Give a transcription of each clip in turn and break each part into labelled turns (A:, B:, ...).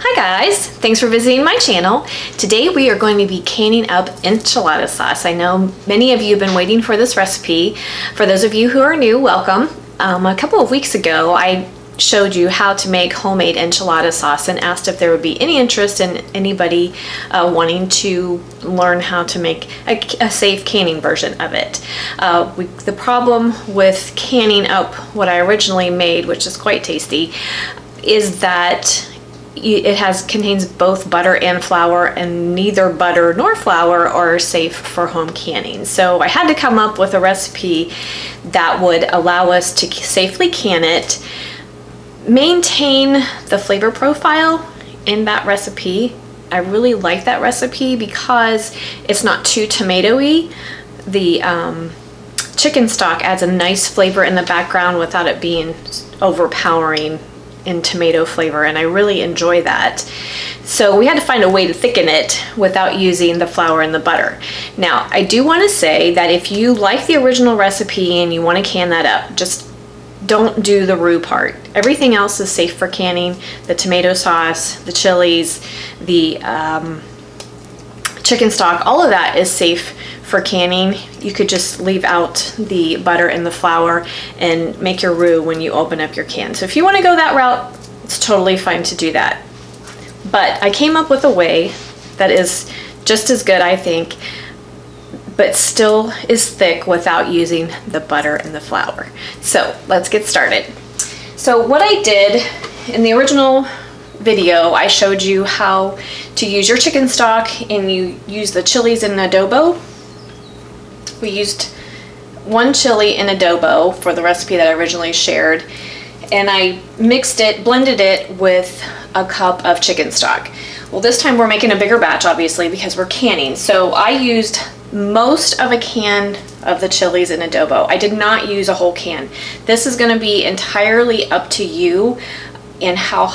A: Hi guys, thanks for visiting my channel. Today we are going to be canning up enchilada sauce. I know many of you have been waiting for this recipe. For those of you who are new, welcome. A couple of weeks ago I showed you how to make homemade enchilada sauce and asked if there would be any interest in anybody wanting to learn how to make a safe canning version of it. The problem with canning up what I originally made, which is quite tasty, is that it contains both butter and flour, and neither butter nor flour are safe for home canning. So I had to come up with a recipe that would allow us to safely can it, maintain the flavor profile in that recipe. I really like that recipe because it's not too tomatoey. The chicken stock adds a nice flavor in the background without it being overpowering in tomato flavor, and I really enjoy that. So we had to find a way to thicken it without using the flour and the butter. Now, I do want to say that if you like the original recipe and you want to can that up, just don't do the roux part. Everything else is safe for canning. The tomato sauce, the chilies, the chicken stock, all of that is safe for canning. You could just leave out the butter and the flour and make your roux when you open up your can. So if you want to go that route, it's totally fine to do that. But I came up with a way that is just as good, I think, but still is thick without using the butter and the flour. So let's get started. So what I did in the original video, I showed you how to use your chicken stock, and you use the chilies in adobo. We used one chili in adobo for the recipe that I originally shared, and I mixed it, blended it with a cup of chicken stock. Well, this time we're making a bigger batch, obviously, because we're canning. So I used most of a can of the chilies in adobo. I did not use a whole can. This is going to be entirely up to you and how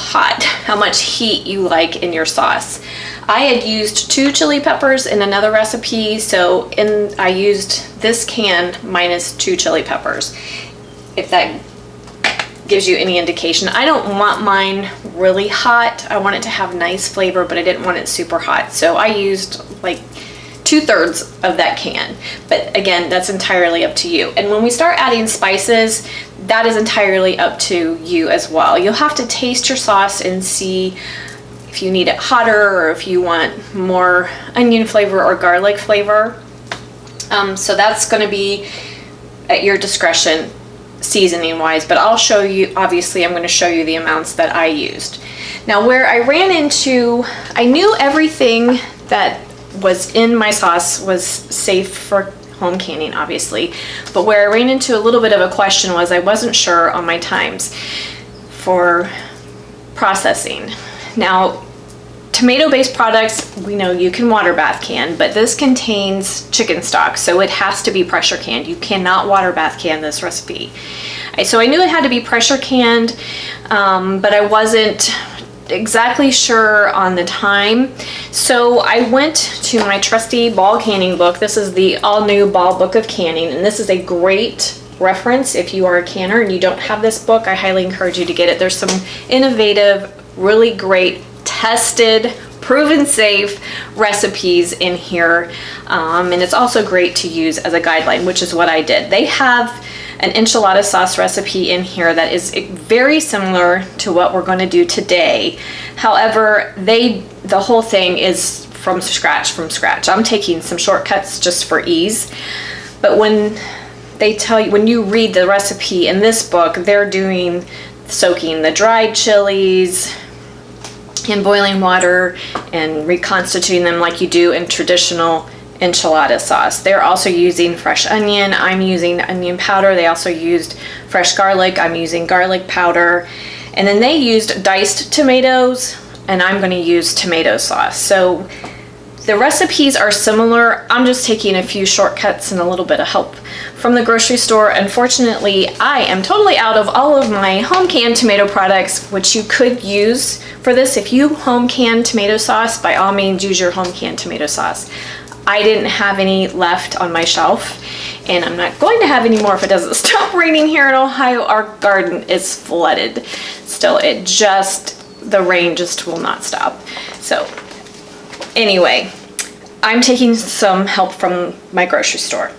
A: much heat you like in your sauce. I had used 2 chili peppers in another recipe, so I used this can minus 2 chili peppers, if that gives you any indication. I don't want mine really hot. I want it to have nice flavor, but I didn't want it super hot. So I used like 2/3 of that can. But again, that's entirely up to you. And when we start adding spices, that is entirely up to you as well. You'll have to taste your sauce and see if you need it hotter or if you want more onion flavor or garlic flavor. So that's going to be at your discretion seasoning wise, but I'll show you, obviously I'm going to show you the amounts that I used. Now, where I ran into, I knew everything that was in my sauce was safe for home canning, obviously, but where I ran into a little bit of a question was I wasn't sure on my times for processing. Now, tomato-based products, we know you can water bath can, but this contains chicken stock, so it has to be pressure canned. You cannot water bath can this recipe. So I knew it had to be pressure canned, but I wasn't exactly sure on the time. So I went to my trusty ball canning book. This is the all-new Ball Book of Canning, and this is a great reference if you are a canner and you don't have this book. I highly encourage you to get it. There's some innovative, really great, tested, proven safe recipes in here, and it's also great to use as a guideline, which is what I did. They have an enchilada sauce recipe in here that is very similar to what we're going to do today. However, the whole thing is from scratch. I'm taking some shortcuts just for ease, but when they tell you, when you read the recipe in this book, they're soaking the dried chilies in boiling water and reconstituting them like you do in traditional enchilada sauce. They're also using fresh onion. I'm using onion powder. They also used fresh garlic. I'm using garlic powder. And then they used diced tomatoes, and I'm going to use tomato sauce. So the recipes are similar. I'm just taking a few shortcuts and a little bit of help from the grocery store. Unfortunately, I am totally out of all of my home canned tomato products, which you could use for this. If you home can tomato sauce, by all means use your home canned tomato sauce. I didn't have any left on my shelf, and I'm not going to have any more if it doesn't stop raining here in Ohio. Our garden is flooded still. It just the rain just will not stop. So anyway, I'm taking some help from my grocery store.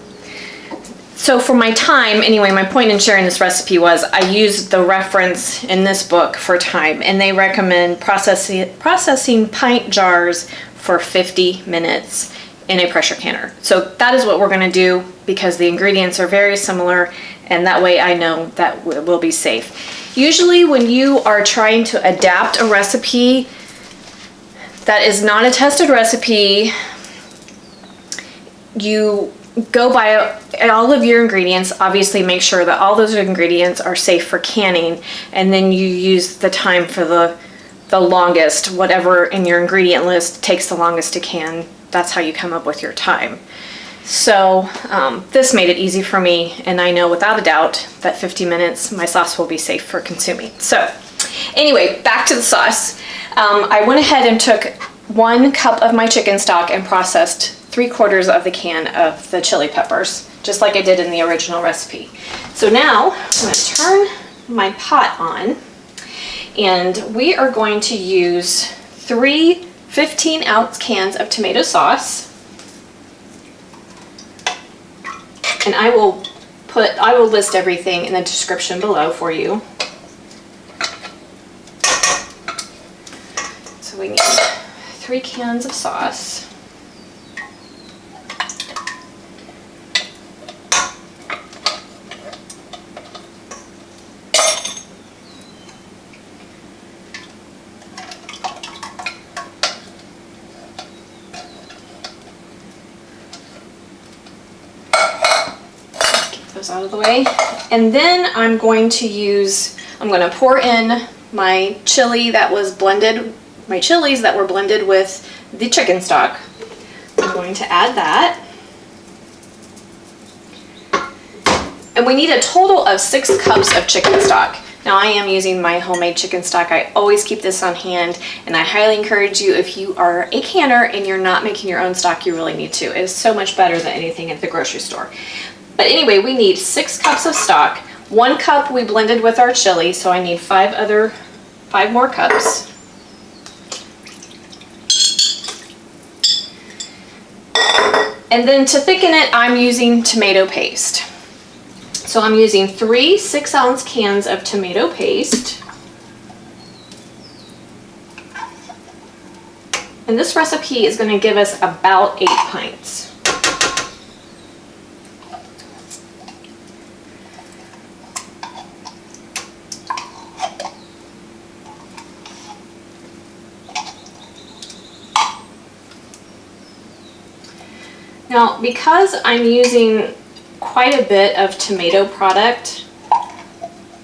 A: So for my time, anyway, my point in sharing this recipe was I used the reference in this book for time, and they recommend processing pint jars for 50 minutes in a pressure canner. So that is what we're gonna do because the ingredients are very similar, and that way I know that will be safe. Usually when you are trying to adapt a recipe that is not a tested recipe, you go by all of your ingredients, obviously make sure that all those ingredients are safe for canning, and then you use the time for the longest, whatever in your ingredient list takes the longest to can. That's how you come up with your time. So this made it easy for me, and I know without a doubt that 50 minutes my sauce will be safe for consuming. So anyway, back to the sauce. I went ahead and took 1 cup of my chicken stock and processed 3/4 of the can of the chili peppers, just like I did in the original recipe. So now I'm going to turn my pot on, and we are going to use 3 15-ounce cans of tomato sauce. And I will list everything in the description below for you. So we need 3 cans of sauce. Those out of the way. And then I'm going to pour in my chili that was blended, my chilies that were blended with the chicken stock. I'm going to add that. And we need a total of 6 cups of chicken stock. Now I am using my homemade chicken stock. I always keep this on hand, and I highly encourage you, if you are a canner and you're not making your own stock, you really need to. It is so much better than anything at the grocery store. But anyway, we need 6 cups of stock. 1 cup we blended with our chili, so I need 5 more cups. And then to thicken it, I'm using tomato paste. So I'm using 3 6-ounce cans of tomato paste. And this recipe is going to give us about 8 pints. Now, because I'm using quite a bit of tomato product,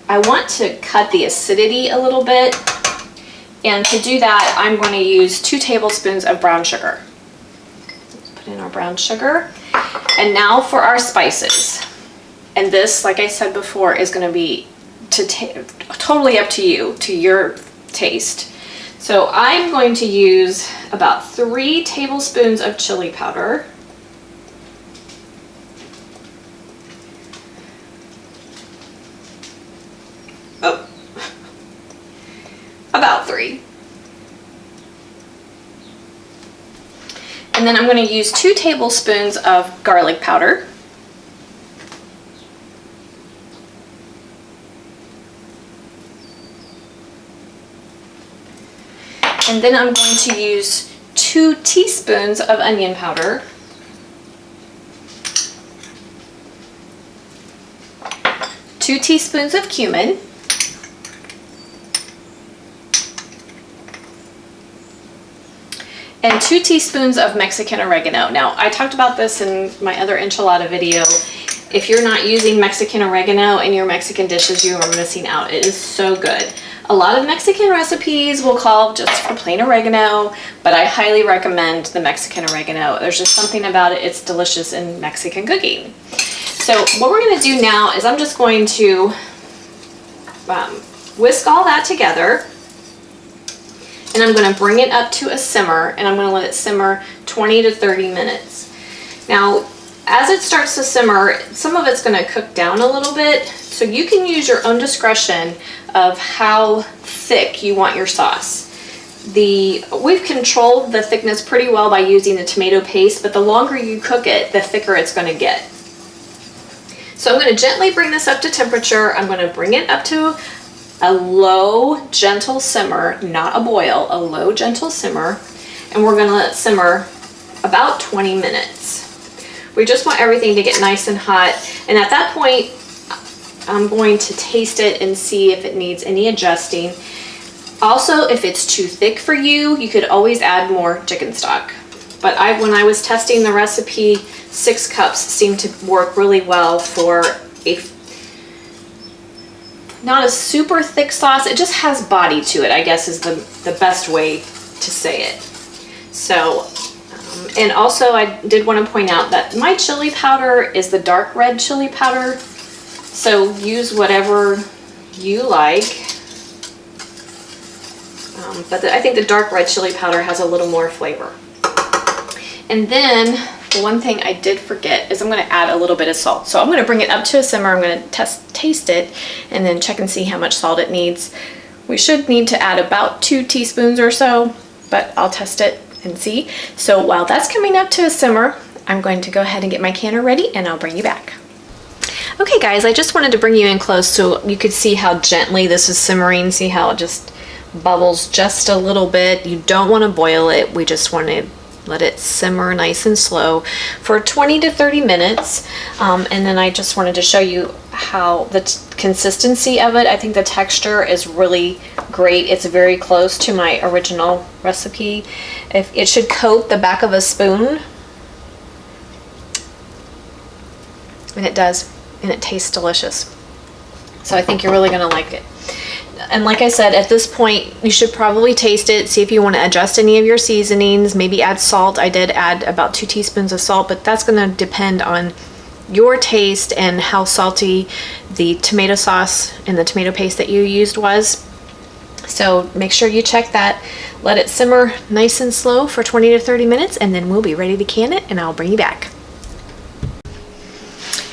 A: I want to cut the acidity a little bit, and to do that I'm going to use 2 tablespoons of brown sugar. Let's put in our brown sugar. And now for our spices. And this, like I said before, is going to be totally up to you, to your taste. So I'm going to use about 3 tablespoons of chili powder. About 3. And then I'm going to use 2 tablespoons of garlic powder. And then I'm going to use 2 teaspoons of onion powder. Two teaspoons of cumin. And 2 teaspoons of Mexican oregano. Now, I talked about this in my other enchilada video. If you're not using Mexican oregano in your Mexican dishes, you are missing out. It is so good. A lot of Mexican recipes will call just for plain oregano, but I highly recommend the Mexican oregano. There's just something about it. It's delicious in Mexican cooking. So what we're going to do now is I'm just going to whisk all that together. And I'm going to bring it up to a simmer, and I'm going to let it simmer 20 to 30 minutes. Now, As it starts to simmer, some of it's going to cook down a little bit, so you can use your own discretion of how thick you want your sauce. We've controlled the thickness pretty well by using the tomato paste, but the longer you cook it, the thicker it's going to get. So I'm going to gently bring this up to temperature. I'm going to bring it up to a low, gentle simmer, not a boil, a low, gentle simmer, and we're going to let it simmer about 20 minutes. We just want everything to get nice and hot, and at that point, I'm going to taste it and see if it needs any adjusting. Also, if it's too thick for you, you could always add more chicken stock. But when I was testing the recipe, 6 cups seemed to work really well for not a super thick sauce. It just has body to it, I guess is the best way to say it. So, and also I did want to point out that my chili powder is the dark red chili powder. So use whatever you like. But I think the dark red chili powder has a little more flavor. And then the one thing I did forget is I'm going to add a little bit of salt. So I'm going to bring it up to a simmer. I'm going to taste it and then check and see how much salt it needs. We should need to add about 2 teaspoons or so, but I'll test it and see. So while that's coming up to a simmer, I'm going to go ahead and get my canner ready and I'll bring you back. Okay guys, I just wanted to bring you in close so you could see how gently this is simmering. See how it just bubbles just a little bit. You don't want to boil it. We just want to let it simmer nice and slow for 20 to 30 minutes. And then I just wanted to show you how the consistency of it. I think the texture is really great. It's very close to my original recipe. It should coat the back of a spoon. And it does. And it tastes delicious. So I think you're really going to like it. And like I said, at this point, you should probably taste it, see if you want to adjust any of your seasonings, maybe add salt. I did add about 2 teaspoons of salt, but that's going to depend on your taste and how salty the tomato sauce and the tomato paste that you used was. So make sure you check that. Let it simmer nice and slow for 20 to 30 minutes, and then we'll be ready to can it, and I'll bring you back.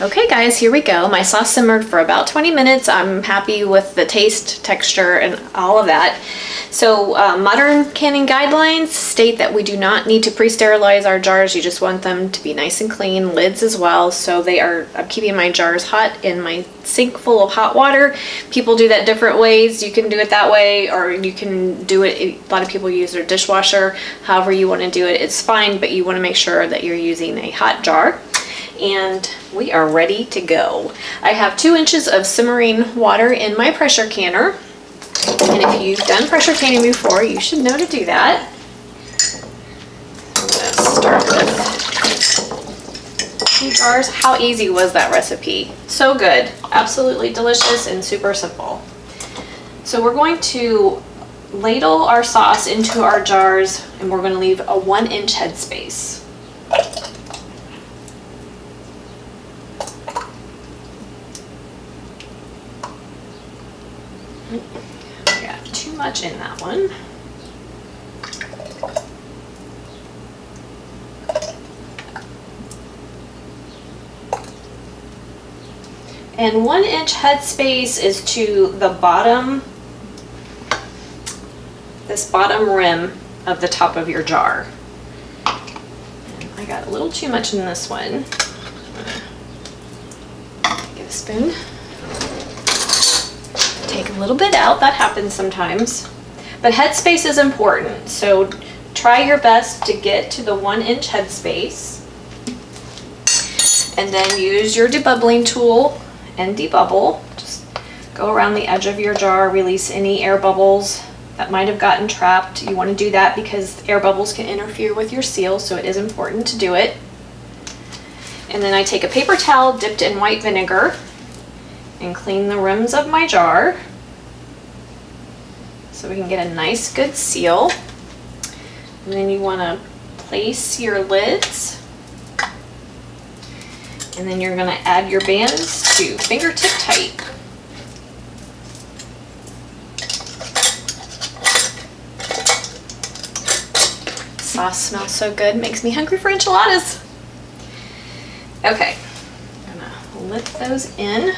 A: Okay guys, here we go. My sauce simmered for about 20 minutes. I'm happy with the taste, texture, and all of that. So modern canning guidelines state that we do not need to pre-sterilize our jars. You just want them to be nice and clean, lids as well. So I'm keeping my jars hot in my sink full of hot water. People do that different ways. You can do it that way, or you can do it, a lot of people use their dishwasher. However you want to do it, it's fine, but you want to make sure that you're using a hot jar. And we are ready to go. I have 2 inches of simmering water in my pressure canner. And if you've done pressure canning before, you should know to do that. I'm going to start with 2 jars. How easy was that recipe? So good. Absolutely delicious and super simple. So we're going to ladle our sauce into our jars, and we're going to leave a 1-inch headspace. I got too much in that one. And 1-inch headspace is to the bottom, this bottom rim of the top of your jar. And I got a little too much in this one. Get a spoon. Take a little bit out, that happens sometimes. But headspace is important, so try your best to get to the 1-inch headspace. And then use your debubbling tool and debubble. Just go around the edge of your jar, release any air bubbles that might have gotten trapped. You want to do that because air bubbles can interfere with your seal, so it is important to do it. And then I take a paper towel dipped in white vinegar and clean the rims of my jar so we can get a nice good seal. And then you want to place your lids, and then you're going to add your bands to fingertip tight. Sauce smells so good, makes me hungry for enchiladas. Okay, I'm gonna lift those in.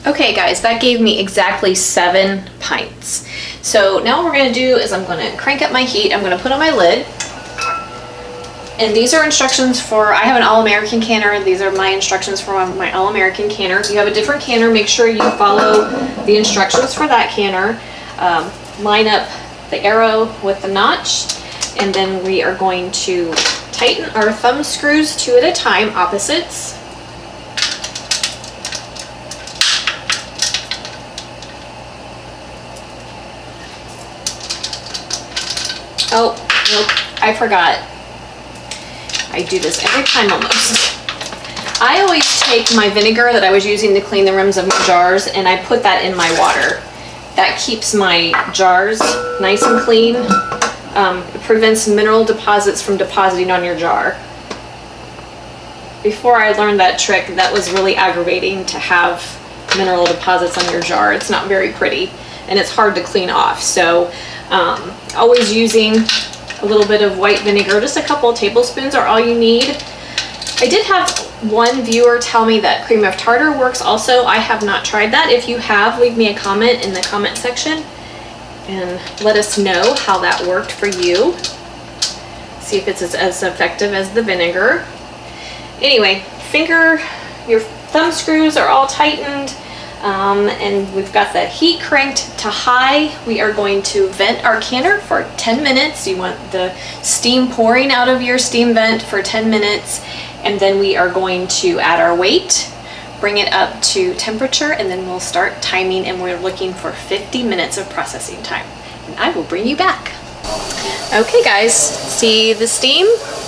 A: Okay guys, that gave me exactly 7 pints. So now what we're gonna do is I'm gonna crank up my heat, I'm gonna put on my lid. And these are instructions for, I have an All-American canner, these are my instructions for my All-American canner. If you have a different canner, make sure you follow the instructions for that canner. Line up the arrow with the notch, and then we are going to tighten our thumb screws 2 at a time, opposites. Oh, nope, I forgot. I do this every time almost. I always take my vinegar that I was using to clean the rims of my jars and I put that in my water. That keeps my jars nice and clean. It prevents mineral deposits from depositing on your jar. Before I learned that trick, that was really aggravating to have mineral deposits on your jar. It's not very pretty and it's hard to clean off. So always using a little bit of white vinegar, just a couple of tablespoons are all you need. I did have one viewer tell me that cream of tartar works also. I have not tried that. If you have, leave me a comment in the comment section and let us know how that worked for you. See if it's as effective as the vinegar. Anyway, your thumb screws are all tightened. And we've got the heat cranked to high. We are going to vent our canner for 10 minutes. You want the steam pouring out of your steam vent for 10 minutes. And then we are going to add our weight, bring it up to temperature, and then we'll start timing, and we're looking for 50 minutes of processing time. And I will bring you back. Okay guys, see the steam?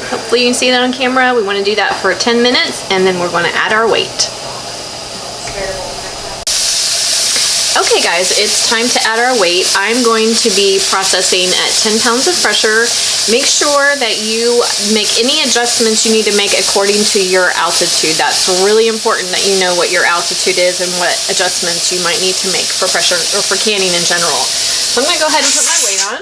A: Hopefully you can see that on camera. We want to do that for 10 minutes, and then we're going to add our weight. Okay guys, it's time to add our weight. I'm going to be processing at 10 pounds of pressure. Make sure that you make any adjustments you need to make according to your altitude. That's really important that you know what your altitude is and what adjustments you might need to make for pressure or for canning in general. So I'm going to go ahead and put my weight on.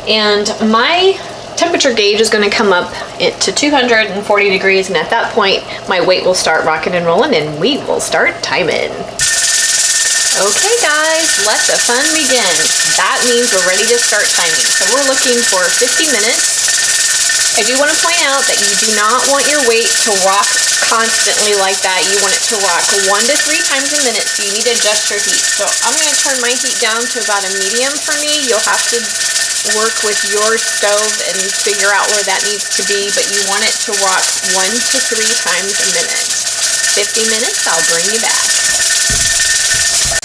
A: And my temperature gauge is going to come up to 240 degrees, and at that point my weight will start rocking and rolling and we will start timing. Okay guys, let the fun begin. That means we're ready to start timing. So we're looking for 50 minutes. I do want to point out that you do not want your weight to rock constantly like that. You want it to rock 1 to 3 times a minute, so you need to adjust your heat. So I'm going to turn my heat down to about a medium for me. You'll have to work with your stove and figure out where that needs to be, but you want it to rock 1 to 3 times a minute. 50 minutes, I'll bring you back.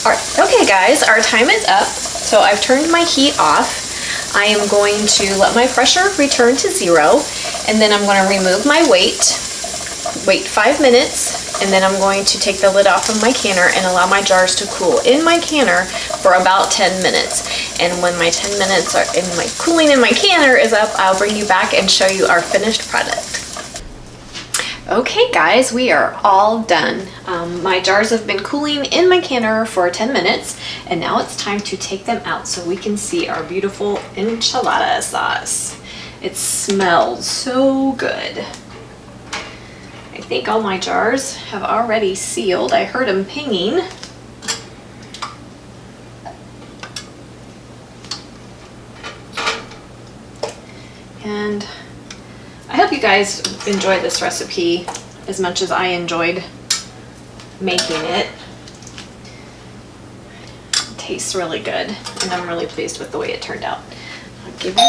A: All right, okay guys, our time is up. So I've turned my heat off. I am going to let my pressure return to 0, and then I'm going to remove my weight, wait 5 minutes, and then I'm going to take the lid off of my canner and allow my jars to cool in my canner for about 10 minutes. And when my 10 minutes are in my cooling in my canner is up, I'll bring you back and show you our finished product. Okay guys, we are all done. My jars have been cooling in my canner for 10 minutes, and now it's time to take them out so we can see our beautiful enchilada sauce. It smells so good. I think all my jars have already sealed. I heard them pinging. And I hope you guys enjoyed this recipe as much as I enjoyed making it. It tastes really good, and I'm really pleased with the way it turned out. I'll give you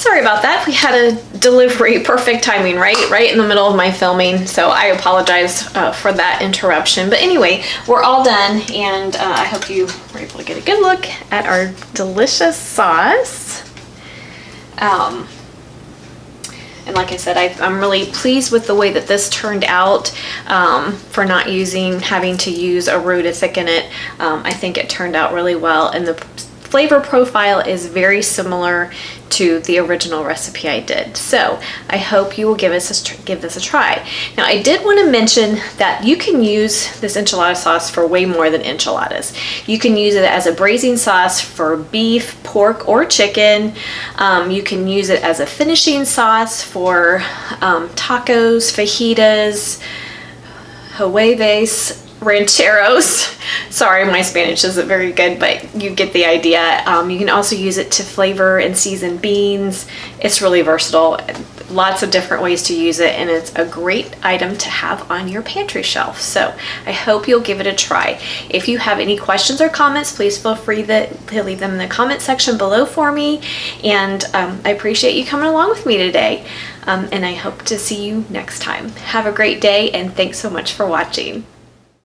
A: sorry about that. We had a delivery, perfect timing, right in the middle of my filming. So I apologize for that interruption. But anyway, we're all done, and I hope you were able to get a good look at our delicious sauce. And like I said, I'm really pleased with the way that this turned out, for not having to use a roux to thicken it. I think it turned out really well, and the flavor profile is very similar to the original recipe I did. So I hope you will give this a try. Now, I did want to mention that you can use this enchilada sauce for way more than enchiladas. You can use it as a braising sauce for beef, pork, or chicken. You can use it as a finishing sauce for tacos, fajitas, hueves, rancheros. Sorry, my Spanish isn't very good, but you get the idea. You can also use it to flavor and season beans. It's really versatile. Lots of different ways to use it, and it's a great item to have on your pantry shelf. So I hope you'll give it a try. If you have any questions or comments, please feel free to leave them in the comment section below for me. And I appreciate you coming along with me today. And I hope to see you next time. Have a great day, and thanks so much for watching.